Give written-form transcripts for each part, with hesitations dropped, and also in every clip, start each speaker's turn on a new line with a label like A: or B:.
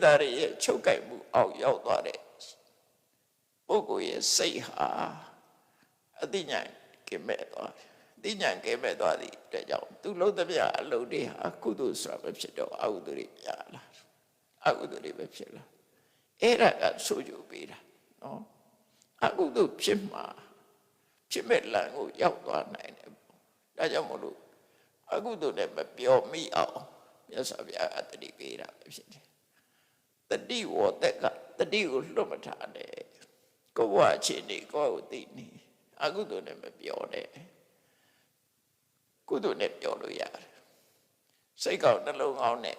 A: သားတွေရဲ့ချုပ်ကိုက်မှုအောက်ရောက်သွားတဲ့ပုဂ္ဂိုလ်ရဲ့စိတ်ဟာအသိဉာဏ်ကင်းမဲ့သွားတယ်အသိဉာဏ်ကင်းမဲ့သွားသည့်အတွက်ကြောင့်သူလုံးသမျှအလုပ်တွေဟာကုသိုလ်ဆိုတာပဲဖြစ်တော့အကုသိုလ်တွေများလာအကုသိုလ်တွေပဲဖြစ်လာအဲ့ဒါကဆိုကြပေးတာနော်အကုသိုလ်ဖြစ်မှာဖြစ်မဲ့လမ်းကိုရောက်သွားနိုင်တယ်ဒါကြောင့်မို့လို့အကုသိုလ်နဲ့မပြောမိအောင်မြတ်စွာဘုရားအတ္တိပေးတာပဲဖြစ်တယ်တတိဝတ္တကတတိကိုလွတ်မထားနဲ့ကိုယ်ဘဝအခြေအနေကိုယ်ကိုသိနေအကုသိုလ်နဲ့မပြောနဲ့ကုသိုလ်နဲ့ပြောလို့ရတယ်စိတ်ကောင်းနှလုံးကောင်းနဲ့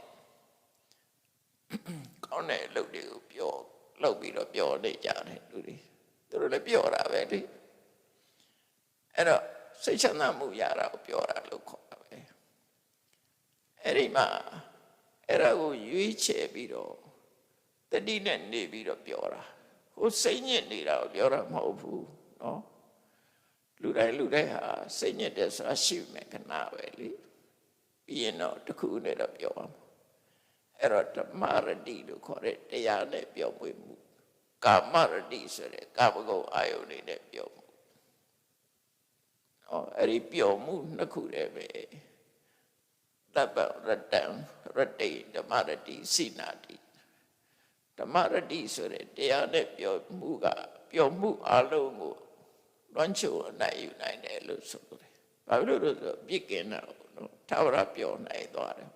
A: ကောင်းတဲ့အလုပ်တွေကိုပြောလုပ်ပြီးတော့ပြောနေကြတယ်လူတွေသူတို့လည်းပြောတာပဲလေအဲ့တော့စိတ်ချမ်းသာမှုရတာကိုပြောတာလို့ခေါ်တာပဲအဲ့ဒီမှာအဲ့ဒါကိုရွေးချယ်ပြီးတော့တတိနဲ့နေပြီးတော့ပြောတာဟိုစိတ်ညစ်နေတာကိုပြောတာမဟုတ်ဘူးနော်လူတိုင်းဟာစိတ်ညစ်တယ်ဆိုတာရှိမယ်ခဏပဲလေပြီးရင်တော့တစ်ခုနဲ့တော့ပြောအောင်အဲ့တော့ဓမ္မရတိလို့ခေါ်တဲ့တရားနဲ့ပြောပွေမှုကာမရတိဆိုတဲ့ကာမဂုဏ်အာယုန်တွေနဲ့ပြောမှုအဲ့ဒီပြောမှုနှစ်ခုတည်းပဲတပ္ပရတံရတိဓမ္မရတိစိနာတိဓမ္မရတိဆိုတဲ့တရားနဲ့ပြောမှုကပြောမှုအလုံးကိုလွှမ်းခြုံနိုင်ယူနိုင်တယ်လို့ဆိုတယ်။ဘာလို့လဲဆိုတော့ပြစ်ကင်းတာနော်ထာဝရပြောနိုင်သွားတယ်